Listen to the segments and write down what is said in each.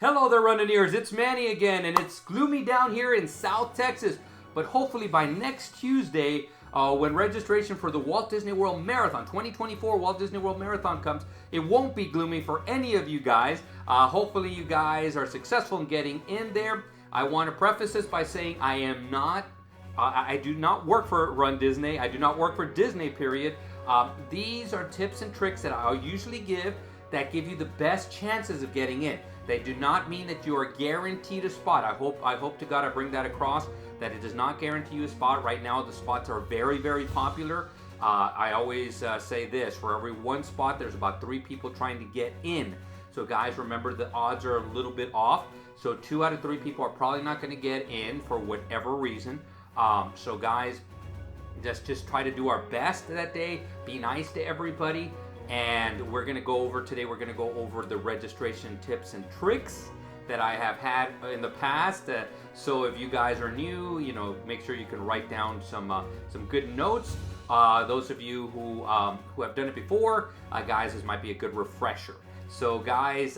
Hello there, Rundineers. It's Manny again, and it's gloomy down here in South Texas. But hopefully by next Tuesday, when registration for the Walt Disney World Marathon, 2024 Walt Disney World Marathon comes, it won't be gloomy for any of you guys. Hopefully you guys are successful in getting in there. I want to preface this by saying I do not work for Run Disney. I do not work for Disney, period. These are tips and tricks that I'll usually give that give you the best chances of getting in. They do not mean that you are guaranteed a spot. I hope to God I bring that across, that it does not guarantee you a spot. Right now, the spots are very, very popular. I always say this, for every one spot, there's about 3 people trying to get in. So guys, remember the odds are a little bit off. So 2 out of 3 people are probably not gonna get in for whatever reason. So guys, just try to do our best that day. Be nice to everybody. And we're going to go over today, we're going to go over the registration tips and tricks that I have had in the past. So if you guys are new, make sure you can write down some good notes. Those of you who have done it before, guys, this might be a good refresher. So guys,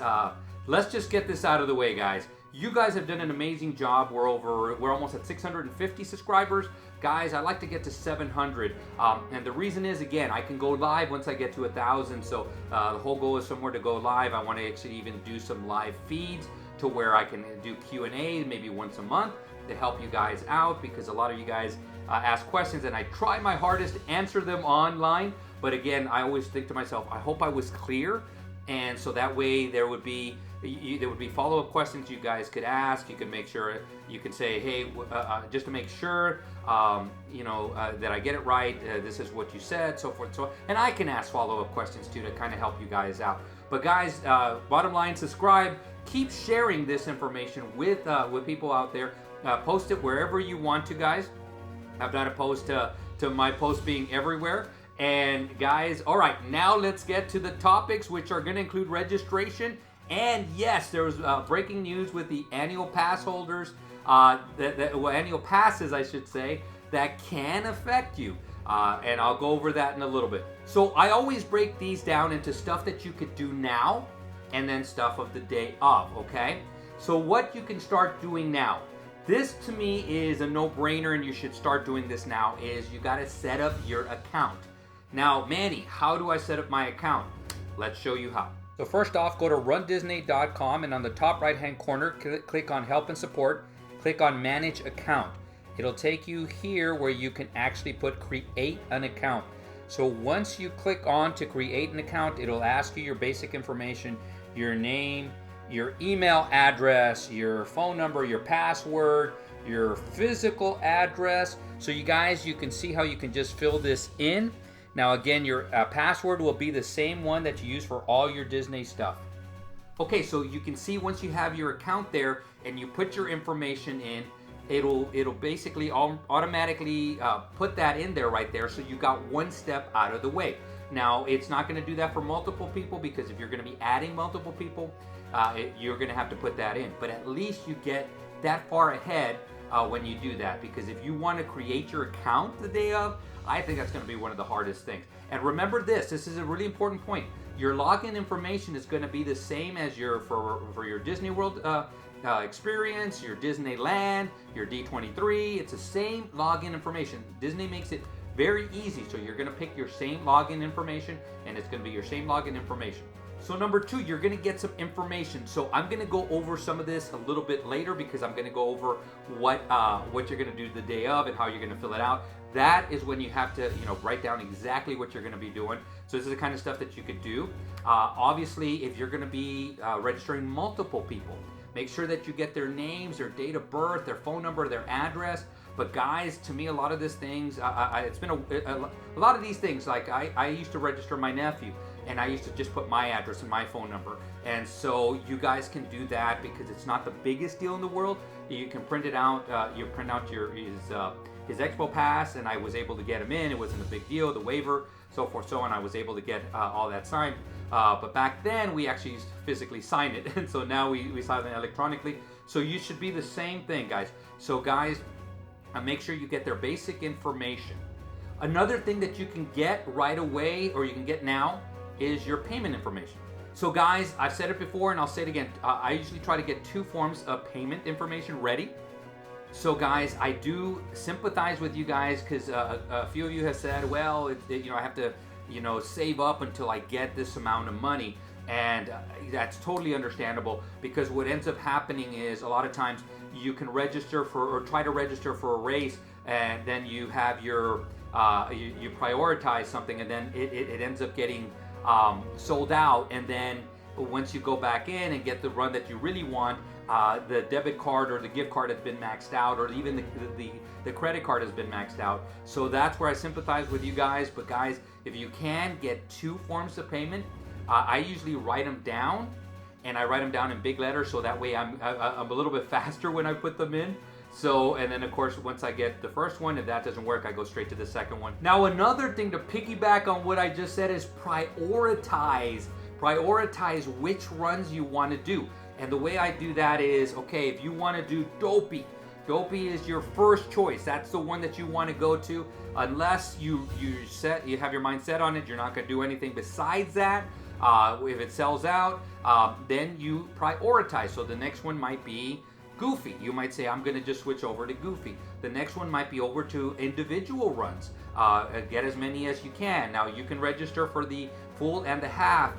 let's just get this out of the way, guys. You guys have done an amazing job. We're almost at 650 subscribers. Guys, I'd like to get to 700. And the reason is, again, I can go live once I get to 1,000. So the whole goal is somewhere to go live. I want to actually even do some live feeds to where I can do Q&A maybe once a month to help you guys out, because a lot of you guys ask questions and I try my hardest to answer them online. But again, I always think to myself, I hope I was clear. And so that way there would be follow-up questions you guys could ask. You can make sure, you can say, hey, just to make sure, that I get it right, this is what you said, so forth, so on. And I can ask follow-up questions too to kind of help you guys out. But guys, bottom line, subscribe. Keep sharing this information with people out there. Post it wherever you want to, guys. I've not opposed to my post being everywhere. And guys, all right, now let's get to the topics, which are going to include registration. And yes, there was breaking news with the annual pass holders, annual passes, I should say, that can affect you. And I'll go over that in a little bit. So I always break these down into stuff that you could do now and then stuff of the day of, okay? So what you can start doing now. This to me is a no-brainer, and you should start doing this now, is you got to set up your account. Now, Manny, how do I set up my account? Let's show you how. So first off, go to runDisney.com, and on the top right-hand corner, click on Help and Support. Click on Manage Account. It'll take you here where you can actually create an account. So once you click on to create an account, it'll ask you your basic information, your name, your email address, your phone number, your password, your physical address. So you guys, you can see how you can just fill this in. Now again, your password will be the same one that you use for all your Disney stuff. Okay, so you can see once you have your account there and you put your information in, it'll basically automatically put that in there right there, so you got one step out of the way. Now, it's not going to do that for multiple people, because if you're going to be adding multiple people, you're going to have to put that in. But at least you get that far ahead when you do that, because if you want to create your account the day of, I think that's going to be one of the hardest things. And remember this is a really important point. Your login information is going to be the same as for your Disney World experience, your Disneyland, your D23. It's the same login information. Disney makes it very easy. So you're going to pick your same login information, and it's going to be your same login information. So number 2, you're going to get some information. So I'm going to go over some of this a little bit later, because I'm going to go over what you're going to do the day of and how you're going to fill it out. That is when you have to, write down exactly what you're going to be doing. So this is the kind of stuff that you could do. Obviously, if you're going to be registering multiple people, make sure that you get their names, their date of birth, their phone number, their address. But guys, to me, a lot of these things, it's been a lot of these things. Like I used to register my nephew, and I used to just put my address and my phone number. And so you guys can do that, because it's not the biggest deal in the world. You can print it out. You print out his Expo Pass, and I was able to get him in. It wasn't a big deal, the waiver, so forth, so on. I was able to get all that signed. But back then, we actually physically signed it. And so now we sign it electronically. So you should be the same thing, guys. So guys, make sure you get their basic information. Another thing that you can get right away, or you can get now, is your payment information. So guys, I've said it before and I'll say it again. I usually try to get 2 forms of payment information ready. So guys, I do sympathize with you guys because a few of you have said, well, I have to, save up until I get this amount of money. And that's totally understandable, because what ends up happening is a lot of times you can register for, or try to register for a race, and then you have your, you prioritize something, and then it ends up getting sold out. And then once you go back in and get the run that you really want, the debit card or the gift card has been maxed out, or even the credit card has been maxed out. So that's where I sympathize with you guys. But guys, if you can get 2 forms of payment, I usually write them down, and I write them down in big letters, so that way I'm a little bit faster when I put them in. So, and then of course, once I get the first one, if that doesn't work, I go straight to the second one. Now, another thing to piggyback on what I just said is prioritize. Prioritize which runs you want to do. And the way I do that is, okay, if you want to do Dopey is your first choice. That's the one that you want to go to. Unless you have your mind set on it, you're not going to do anything besides that. If it sells out, then you prioritize. So the next one might be Goofy. You might say, I'm going to just switch over to Goofy. The next one might be over to individual runs. Get as many as you can. Now, you can register for the full and the half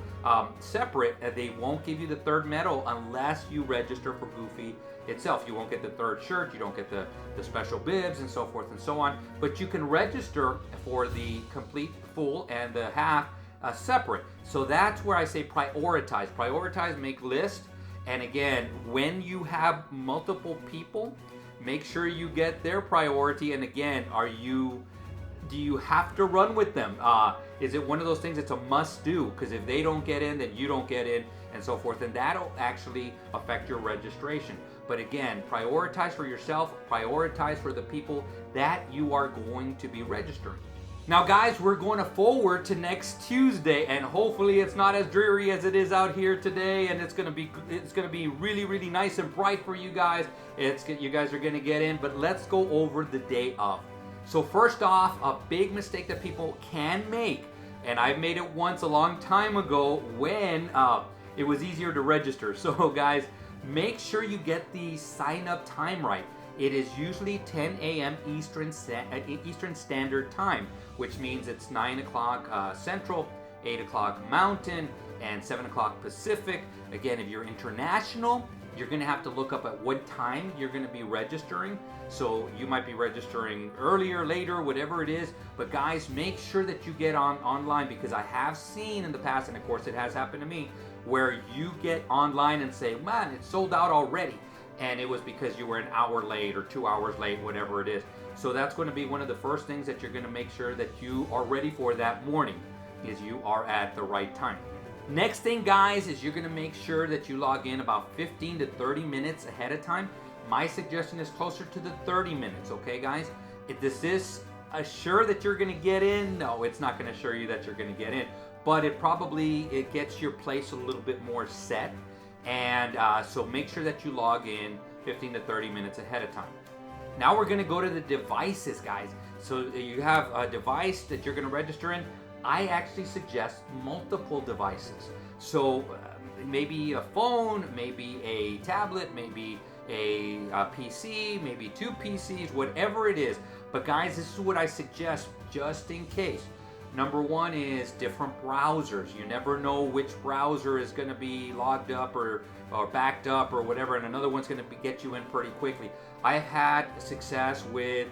separate. They won't give you the 3rd medal unless you register for Goofy itself. You won't get the 3rd shirt, you don't get the special bibs, and so forth and so on. But you can register for the complete, full, and the half separate. So that's where I say prioritize. Prioritize, make list. And again, when you have multiple people, make sure you get their priority. And again, do you have to run with them? Is it one of those things that's a must do? Because if they don't get in, then you don't get in, and so forth. And that'll actually affect your registration. But again, prioritize for yourself, prioritize for the people that you are going to be registering. Now guys, we're going to forward to next Tuesday, and hopefully it's not as dreary as it is out here today, and it's going to be really, really nice and bright for you guys. You guys are going to get in, but let's go over the day of. So first off, a big mistake that people can make, and I've made it once a long time ago when it was easier to register. So guys, make sure you get the sign up time right. It is usually 10 a.m. Eastern Standard Time, which means it's 9 o'clock Central, 8 o'clock Mountain, and 7 o'clock Pacific. Again, if you're international, you're going to have to look up at what time you're going to be registering. So you might be registering earlier, later, whatever it is. But guys, make sure that you get online, because I have seen in the past, and of course it has happened to me, where you get online and say, man, it's sold out already. And it was because you were an hour late or 2 hours late, whatever it is. So that's going to be one of the first things that you're going to make sure that you are ready for that morning, is you are at the right time. Next thing, guys, is you're going to make sure that you log in about 15 to 30 minutes ahead of time. My suggestion is closer to the 30 minutes, okay, guys? If this is assure that you're going to get in, no, it's not going to assure you that you're going to get in. But it gets your place a little bit more set. And so make sure that you log in 15 to 30 minutes ahead of time. Now we're going to go to the devices, guys. So you have a device that you're going to register in. I actually suggest multiple devices. So maybe a phone, maybe a tablet, maybe a PC, maybe 2 PCs, whatever it is. But guys, this is what I suggest just in case. Number 1 is different browsers. You never know which browser is going to be logged up or backed up or whatever, and another one's going to get you in pretty quickly. I've had success with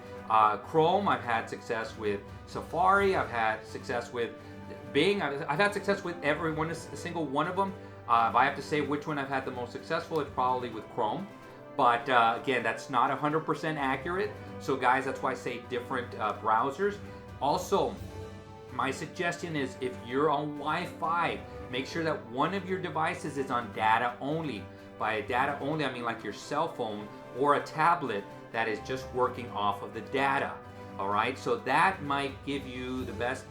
Chrome. I've had success with Safari. I've had success with Bing. I've had success with a single one of them. If I have to say which one I've had the most successful, it's probably with Chrome. But again, that's not 100% accurate. So guys, that's why I say different browsers. Also, my suggestion is if you're on Wi-Fi, make sure that one of your devices is on data only. By data only, I mean like your cell phone or a tablet that is just working off of the data. All right, so that might give you the best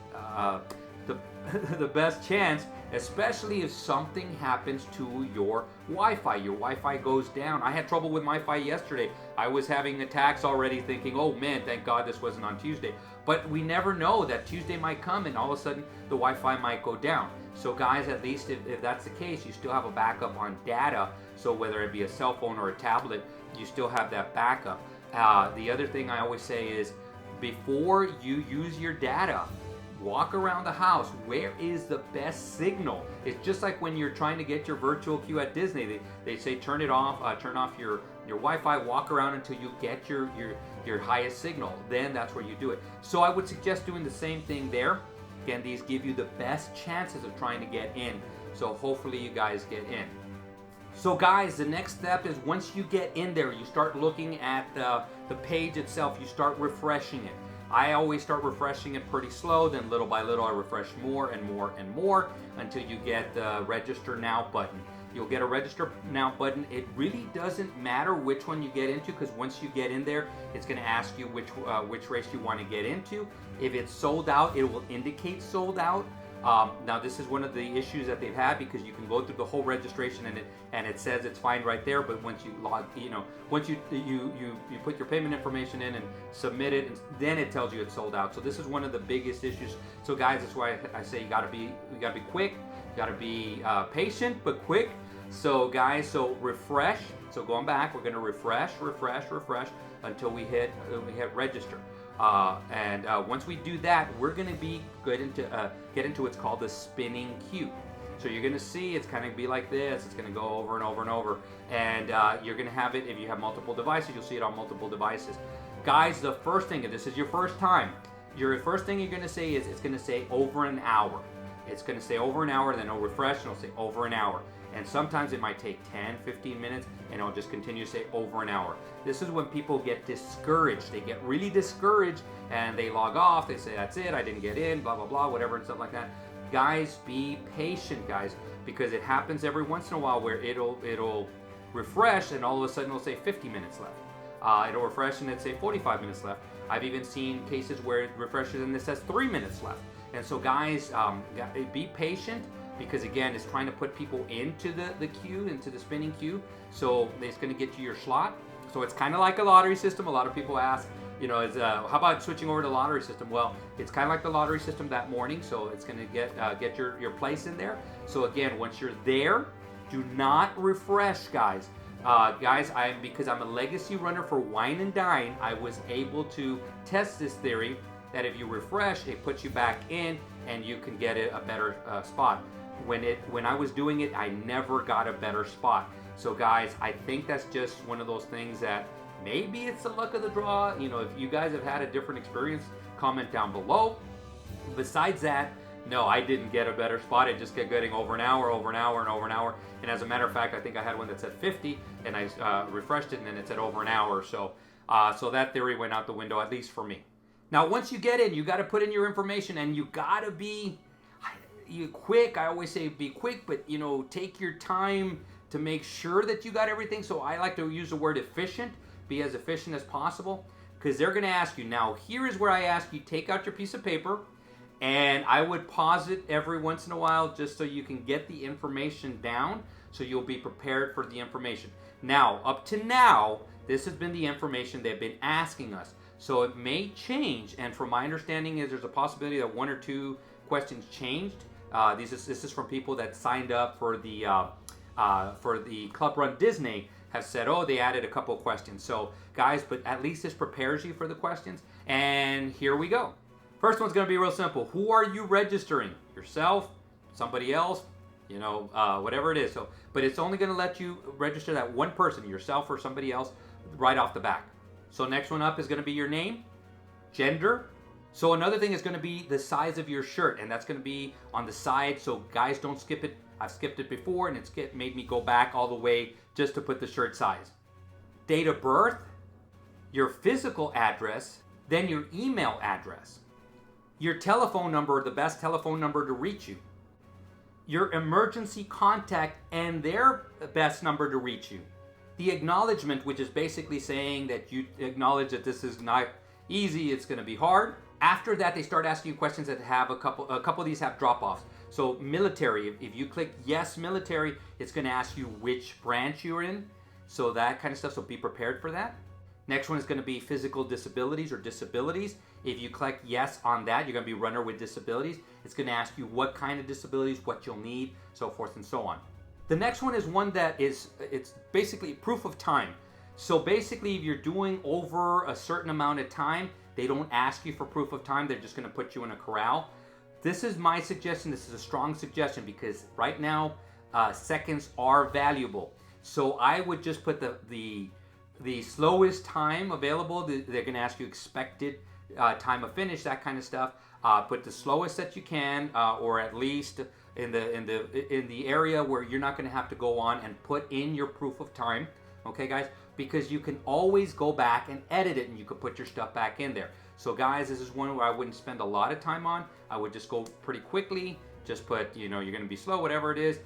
the best chance, especially if something happens to your Wi-Fi. Your Wi-Fi goes down. I had trouble with Wi-Fi yesterday. I was having attacks already, thinking, oh man, thank God this wasn't on Tuesday. But we never know, that Tuesday might come and all of a sudden the Wi-Fi might go down. So guys, at least if that's the case, you still have a backup on data. So whether it be a cell phone or a tablet, you still have that backup. The other thing I always say is, before you use your data, walk around the house. Where is the best signal? It's just like when you're trying to get your virtual queue at Disney. They say turn it off, turn off your Wi-Fi, walk around until you get your highest signal. Then that's where you do it. So I would suggest doing the same thing there. Again, these give you the best chances of trying to get in. So hopefully you guys get in. So guys, the next step is once you get in there, you start looking at the page itself. You start refreshing it. I always start refreshing it pretty slow, then little by little I refresh more and more and more until you get the register now button. You'll get a register now button. It really doesn't matter which one you get into, because once you get in there, it's going to ask you which race you want to get into. If it's sold out, it will indicate sold out. Now this is one of the issues that they've had, because you can go through the whole registration and it says it's fine right there, but once you log, once you put your payment information in and submit it, and then it tells you it's sold out. So this is one of the biggest issues. So guys, that's why I say you gotta be quick, you gotta be patient but quick. So guys, so refresh. So going back, we're gonna refresh until we hit register. Once we do that, we're going to get into what's called the spinning queue. So you're going to see it's kind of be like this. It's going to go over and over and over. And you're going to have it, if you have multiple devices, you'll see it on multiple devices. Guys, the first thing, if this is your first time, your first thing you're going to say is it's going to say over an hour. It's going to say over an hour, then it'll refresh and it'll say over an hour. And sometimes it might take 10, 15 minutes, and it'll just continue to say over an hour. This is when people get discouraged. They get really discouraged, and they log off. They say, that's it, I didn't get in, blah, blah, blah, whatever, and stuff like that. Guys, be patient, guys, because it happens every once in a while where it'll refresh, and all of a sudden it'll say 50 minutes left. It'll refresh, and it'll say 45 minutes left. I've even seen cases where it refreshes, and it says 3 minutes left. And so, guys, be patient. Because again, it's trying to put people into the queue, into the spinning queue. So it's going to get you your slot. So it's kind of like a lottery system. A lot of people ask, how about switching over to lottery system? Well, it's kind of like the lottery system that morning. So it's going to get your place in there. So again, once you're there, do not refresh, guys. Because I'm a legacy runner for Wine and Dine, I was able to test this theory that if you refresh, it puts you back in and you can get a better spot. When I was doing it, I never got a better spot. So guys, I think that's just one of those things that maybe it's the luck of the draw. If you guys have had a different experience, comment down below. Besides that, no, I didn't get a better spot. It just kept getting over an hour, and over an hour. And as a matter of fact, I think I had one that said 50, and I refreshed it, and then it said over an hour. So that theory went out the window, at least for me. Now, once you get in, you got to put in your information, and you got to be quick. I always say be quick, but take your time to make sure that you got everything. So I like to use the word efficient. Be as efficient as possible, because they're going to ask you. Now, here is where I ask you, take out your piece of paper, and I would pause it every once in a while just so you can get the information down, so you'll be prepared for the information. Now, up to now, this has been the information they've been asking us. So it may change, and from my understanding is there's a possibility that 1 or 2 questions changed. This is from people that signed up for the Club Run Disney, have said, oh, they added a couple of questions. So guys, but at least this prepares you for the questions. And here we go. First one's going to be real simple. Who are you registering? Yourself? Somebody else? Whatever it is. So, but it's only going to let you register that one person, yourself or somebody else, right off the bat. So next one up is going to be your name, gender. So another thing is going to be the size of your shirt, and that's going to be on the side. So guys, don't skip it. I've skipped it before, and it's made me go back all the way just to put the shirt size. Date of birth, your physical address, then your email address, your telephone number, the best telephone number to reach you, your emergency contact and their best number to reach you, the acknowledgement, which is basically saying that you acknowledge that this is not easy, it's going to be hard. After that, they start asking you questions that have a couple of these have drop-offs. So military, if you click yes military, it's going to ask you which branch you're in. So that kind of stuff, so be prepared for that. Next one is going to be physical disabilities or disabilities. If you click yes on that, you're going to be runner with disabilities. It's going to ask you what kind of disabilities, what you'll need, so forth and so on. The next one is one that it's basically proof of time. So basically, if you're doing over a certain amount of time, they don't ask you for proof of time. They're just going to put you in a corral. This is my suggestion. This is a strong suggestion because right now, seconds are valuable. So I would just put the slowest time available. They're going to ask you expected time of finish, that kind of stuff. Put the slowest that you can, or at least in the area where you're not going to have to go on and put in your proof of time. Okay, guys, because you can always go back and edit it, and you can put your stuff back in there. So, guys, this is one where I wouldn't spend a lot of time on. I would just go pretty quickly. Just put, you're going to be slow, whatever it is.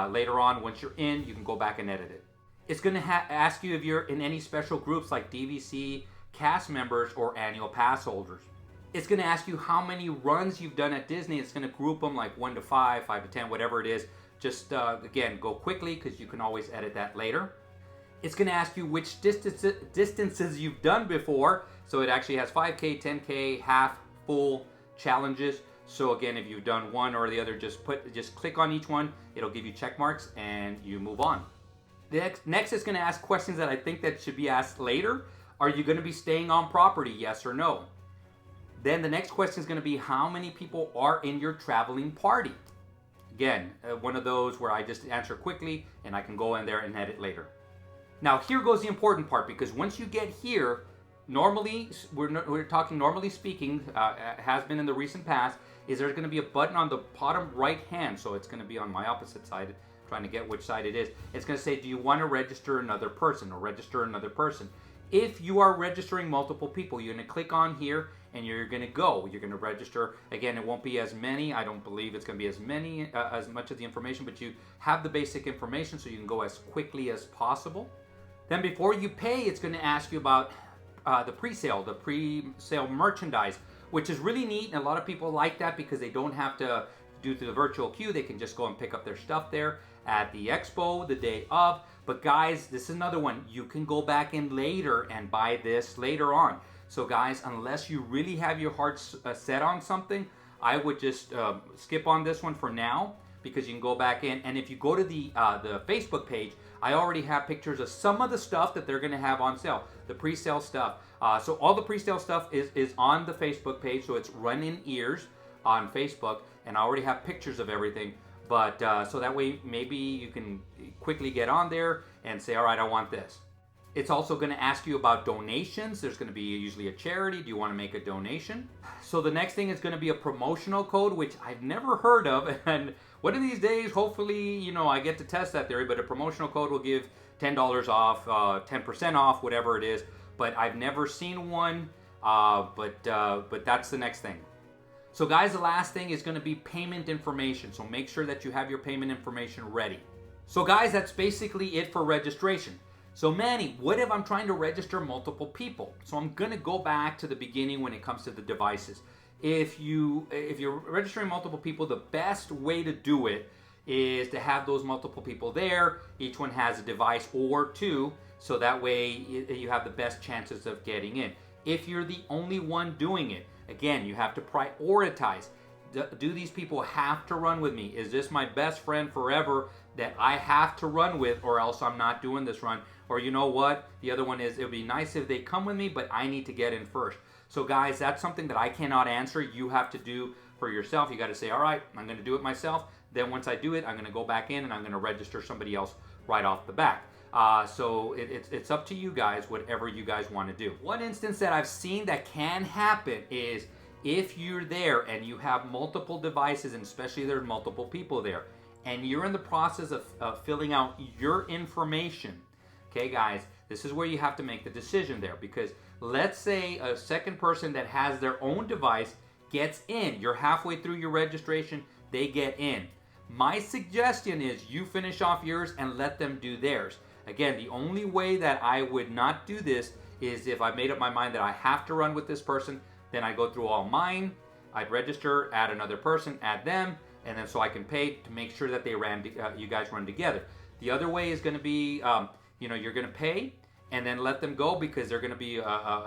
Later on, once you're in, you can go back and edit it. It's going to ask you if you're in any special groups like DVC, cast members, or annual pass holders. It's going to ask you how many runs you've done at Disney. It's going to group them like 1 to 5, 5 to 10, whatever it is. Just, again, go quickly because you can always edit that later. It's going to ask you which distances you've done before. So it actually has 5K, 10K, half, full challenges. So again, if you've done one or the other, just click on each one. It'll give you check marks and you move on. Next is going to ask questions that I think that should be asked later. Are you going to be staying on property? Yes or no? Then the next question is going to be how many people are in your traveling party? Again, one of those where I just answer quickly and I can go in there and edit later. Now here goes the important part, because once you get here, normally, we're talking normally speaking, has been in the recent past, is there's going to be a button on the bottom right hand. So it's going to be on my opposite side, trying to get which side it is. It's going to say, do you want to register another person or register another person? If you are registering multiple people, you're going to click on here and you're going to go. You're going to register. Again, it won't be as many. I don't believe it's going to be as much of the information, but you have the basic information so you can go as quickly as possible. Then before you pay, it's going to ask you about the pre-sale merchandise, which is really neat. And a lot of people like that because they don't have to do through the virtual queue. They can just go and pick up their stuff there at the expo the day of. But guys, this is another one. You can go back in later and buy this later on. So guys, unless you really have your heart set on something, I would just skip on this one for now, because you can go back in. And if you go to the Facebook page, I already have pictures of some of the stuff that they're going to have on sale, the pre-sale stuff. So all the pre-sale stuff is on the Facebook page, so it's Run in Ears on Facebook, and I already have pictures of everything. But so that way, maybe you can quickly get on there and say, all right, I want this. It's also going to ask you about donations. There's going to be usually a charity. Do you want to make a donation? So the next thing is going to be a promotional code, which I've never heard of. And one of these days, hopefully, I get to test that theory. But a promotional code will give $10 off, 10% off, whatever it is. But I've never seen one. But that's the next thing. So guys, the last thing is going to be payment information. So make sure that you have your payment information ready. So guys, that's basically it for registration. So Manny, what if I'm trying to register multiple people? So I'm going to go back to the beginning when it comes to the devices. If you're registering multiple people, the best way to do it is to have those multiple people there. Each one has a device or two, so that way you have the best chances of getting in. If you're the only one doing it, again, you have to prioritize. Do these people have to run with me? Is this my best friend forever that I have to run with, or else I'm not doing this run? Or you know what? The other one is, it would be nice if they come with me, but I need to get in first. So guys, that's something that I cannot answer. You have to do for yourself. You got to say, all right, I'm going to do it myself. Then once I do it, I'm going to go back in and I'm going to register somebody else right off the bat. So it's up to you guys, whatever you guys want to do. One instance that I've seen that can happen is if you're there and you have multiple devices, and especially there's multiple people there, and you're in the process of filling out your information. Okay, guys, this is where you have to make the decision there, because let's say a second person that has their own device gets in. You're halfway through your registration, they get in. My suggestion is you finish off yours and let them do theirs. Again, the only way that I would not do this is if I made up my mind that I have to run with this person, then I go through all mine, I'd register, add another person, add them, and then so I can pay to make sure that they you guys run together. The other way is going to be, you're going to pay, and then let them go because they're going to be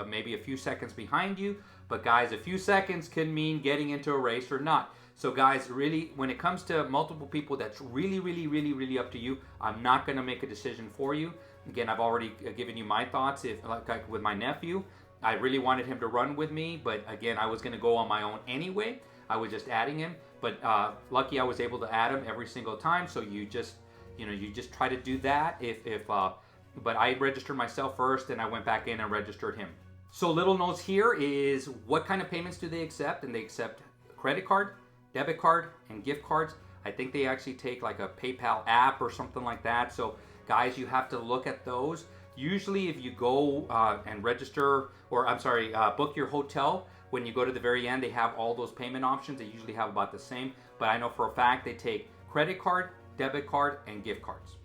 maybe a few seconds behind you. But guys, a few seconds can mean getting into a race or not. So guys, really, when it comes to multiple people, that's really up to you. I'm not going to make a decision for you. Again, I've already given you my thoughts. If like with my nephew, I really wanted him to run with me, but again, I was going to go on my own anyway. I was just adding him, but lucky I was able to add him every single time. So you just try to do that. But I registered myself first, and I went back in and registered him. So little notes here is what kind of payments do they accept? And they accept credit card, debit card, and gift cards. I think they actually take like a PayPal app or something like that. So guys, you have to look at those. Usually if you go and register, or book your hotel, when you go to the very end, they have all those payment options. They usually have about the same, but I know for a fact they take credit card, debit card, and gift cards.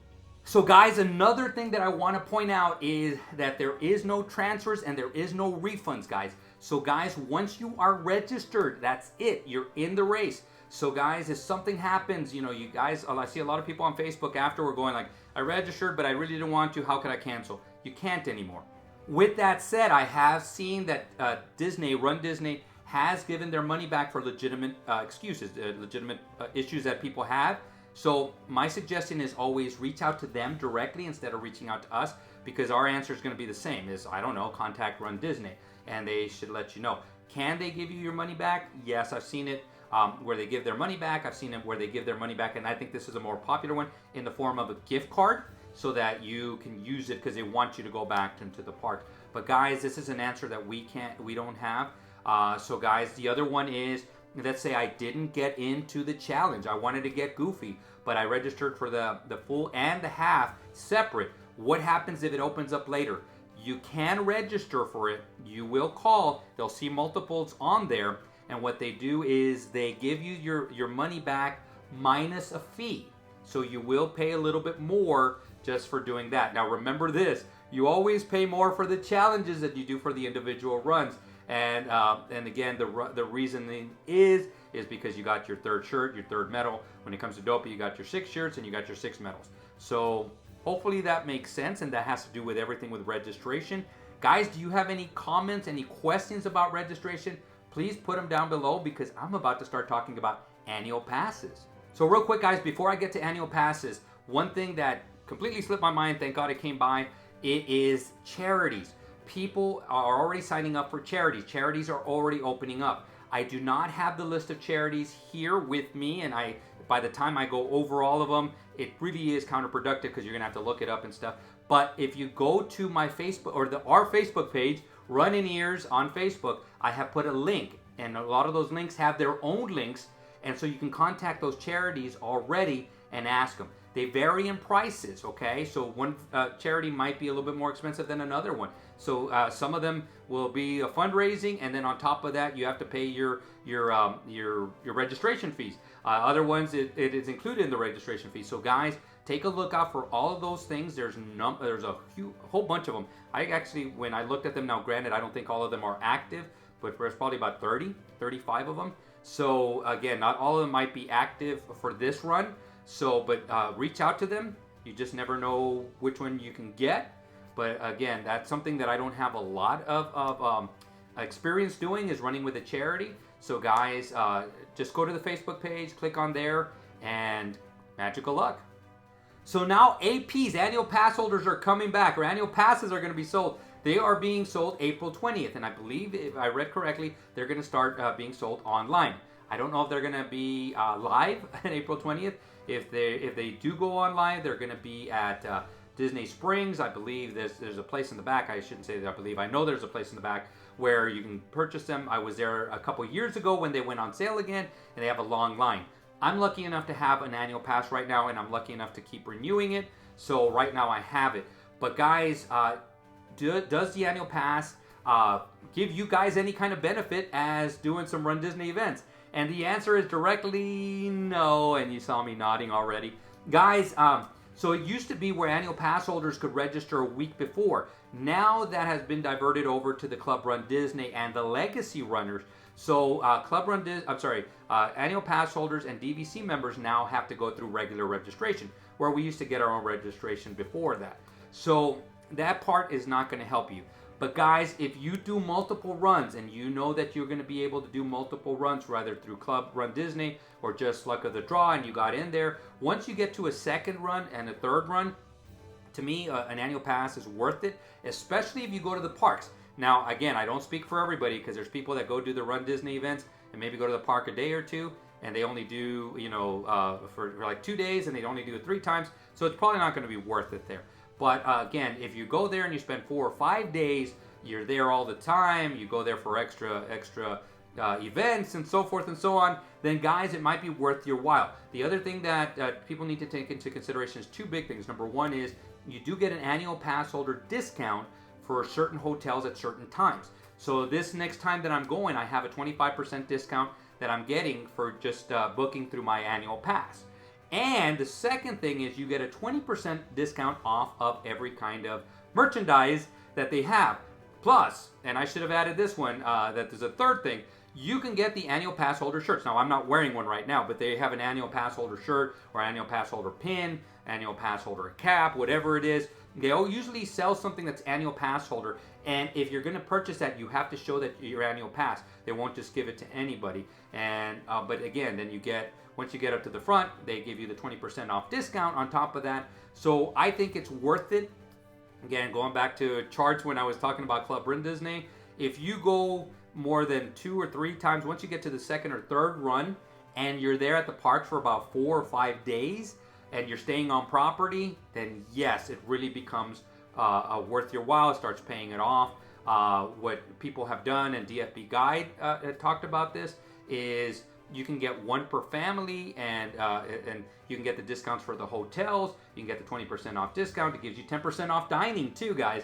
So guys, another thing that I want to point out is that there is no transfers and there is no refunds, guys. So guys, once you are registered, that's it. You're in the race. So guys, if something happens, you guys, I see a lot of people on Facebook after we're going like, I registered, but I really didn't want to. How could I cancel? You can't anymore. With that said, I have seen that runDisney has given their money back for legitimate excuses, legitimate issues that people have. So my suggestion is always reach out to them directly instead of reaching out to us, because our answer is going to be the same. Is, I don't know, contact runDisney, and they should let you know. Can they give you your money back? Yes, I've seen it where they give their money back. I've seen it where they give their money back, and I think this is a more popular one in the form of a gift card, so that you can use it because they want you to go back into the park. But guys, this is an answer that we don't have. So guys, the other one is, let's say I didn't get into the challenge. I wanted to get Goofy, but I registered for the full and the half separate. What happens if it opens up later? You can register for it. You will call. They'll see multiples on there, and what they do is they give you your money back minus a fee. So you will pay a little bit more just for doing that. Now remember this, you always pay more for the challenges than you do for the individual runs. And again, the reasoning is because you got your third shirt, your third medal. When it comes to Dopey, you got your 6 shirts and you got your 6 medals. So hopefully that makes sense, and that has to do with everything with registration. Guys, do you have any comments, any questions about registration? Please put them down below, because I'm about to start talking about annual passes. So real quick, guys, before I get to annual passes, one thing that completely slipped my mind, thank God it came by, it is charities. People are already signing up for charities. Charities are already opening up. I do not have the list of charities here with me, and by the time I go over all of them, it really is counterproductive because you're gonna have to look it up and stuff. But if you go to my Facebook or our Facebook page, Run in Ears on Facebook, I have put a link, and a lot of those links have their own links, and so you can contact those charities already and ask them. They vary in prices, okay? So one charity might be a little bit more expensive than another one. So some of them will be a fundraising, and then on top of that, you have to pay your registration fees. Other ones, it is included in the registration fee. So guys, take a look out for all of those things. There's a whole bunch of them. I actually, when I looked at them, now granted, I don't think all of them are active, but there's probably about 30, 35 of them. So again, not all of them might be active for this run. So, but reach out to them. You just never know which one you can get. But again, that's something that I don't have a lot of experience doing, is running with a charity. So guys, just go to the Facebook page, click on there, and magical luck. So now APs, annual pass holders, are coming back, or annual passes are going to be sold. They are being sold April 20th, and I believe, if I read correctly, they're going to start being sold online. I don't know if they're going to be live on April 20th. If they do go online, they're going to be at Disney Springs. I believe there's a place in the back. I shouldn't say that I believe. I know there's a place in the back where you can purchase them. I was there a couple years ago when they went on sale again, and they have a long line. I'm lucky enough to have an annual pass right now, and I'm lucky enough to keep renewing it. So right now I have it. But guys, does the annual pass give you guys any kind of benefit as doing some Run Disney events? And the answer is directly no, and you saw me nodding already. Guys, so it used to be where annual pass holders could register a week before. Now that has been diverted over to the Club Run Disney and the Legacy runners. So annual pass holders and DVC members now have to go through regular registration, where we used to get our own registration before that. So that part is not going to help you. But guys, if you do multiple runs and you know that you're going to be able to do multiple runs, whether through Club Run Disney or just luck of the draw, and you got in there, once you get to a second run and a third run, to me, an annual pass is worth it, especially if you go to the parks. Now, again, I don't speak for everybody, because there's people that go do the Run Disney events and maybe go to the park a day or two, and they only do, for like 2 days, and they only do it 3 times. So it's probably not going to be worth it there. But again, if you go there and you spend 4 or 5 days, you're there all the time, you go there for extra events and so forth and so on, then guys, it might be worth your while. The other thing that people need to take into consideration is 2 big things. Number one is you do get an annual pass holder discount for certain hotels at certain times. So this next time that I'm going, I have a 25% discount that I'm getting for just booking through my annual pass. And the second thing is you get a 20% discount off of every kind of merchandise that they have. Plus, and I should have added this one, that there's a third thing, you can get the annual pass holder shirts. Now, I'm not wearing one right now, but they have an annual pass holder shirt or annual pass holder pin, annual pass holder cap, whatever it is. They all usually sell something that's annual pass holder, and if you're going to purchase that, you have to show that your annual pass. They won't just give it to anybody. And but again, then you get, once you get up to the front, they give you the 20% off discount on top of that. So I think it's worth it. Again, going back to charts when I was talking about Club Run Disney, if you go more than 2 or 3 times, once you get to the second or third run, and you're there at the parks for about 4 or 5 days, and you're staying on property, then yes, it really becomes worth your while. It starts paying it off. What people have done, and DFB Guide talked about this, is you can get 1 per family, and you can get the discounts for the hotels. You can get the 20% off discount. It gives you 10% off dining too, guys.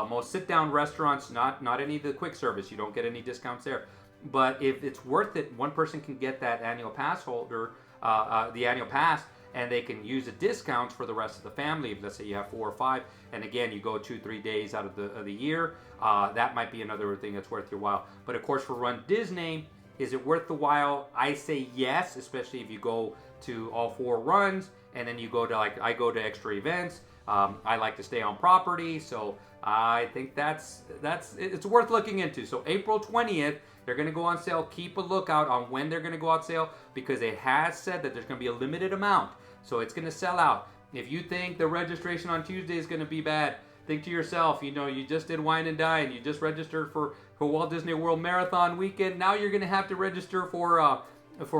Most sit-down restaurants, not any of the quick service, you don't get any discounts there. But if it's worth it, 1 person can get that annual pass holder, the annual pass, and they can use the discounts for the rest of the family. If let's say you have 4 or 5, and again you go 2-3 days out of the year, that might be another thing that's worth your while. But of course, for Run Disney, is it worth the while? I say yes, especially if you go to all 4 runs, and then you go to, like, I go to extra events. I like to stay on property, so I think it's worth looking into. So April 20th, they're going to go on sale. Keep a lookout on when they're going to go on sale, because it has said that there's going to be a limited amount. So it's going to sell out. If you think the registration on Tuesday is going to be bad, think to yourself, you just did Wine and Dine, you just registered for Walt Disney World Marathon Weekend. Now you're going to have to register for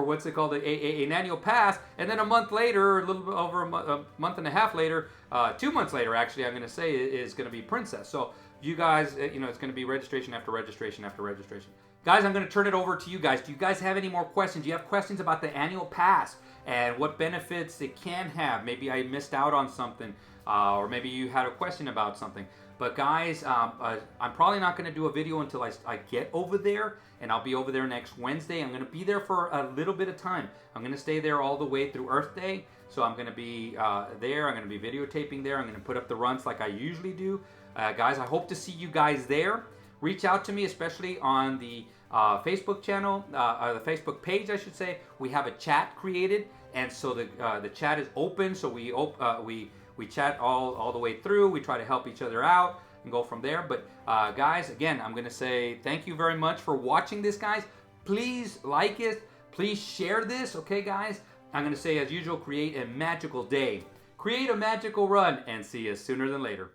what's it called, an annual pass, and then a month later, a little bit over a month and a half later, 2 months later, actually, I'm going to say, is going to be Princess. So you guys, it's going to be registration after registration after registration. Guys, I'm going to turn it over to you guys. Do you guys have any more questions? Do you have questions about the annual pass and what benefits it can have? Maybe I missed out on something, or maybe you had a question about something. But guys, I'm probably not going to do a video until I get over there, and I'll be over there next Wednesday. I'm going to be there for a little bit of time. I'm going to stay there all the way through Earth Day. So I'm going to be there. I'm going to be videotaping there. I'm going to put up the runs like I usually do. Guys, I hope to see you guys there. Reach out to me, especially on the Facebook channel, the Facebook page, I should say. We have a chat created, and so the chat is open. So we chat all the way through. We try to help each other out and go from there. But guys, again, I'm going to say thank you very much for watching this, guys. Please like it. Please share this, okay, guys? I'm going to say, as usual, create a magical day. Create a magical run, and see you sooner than later.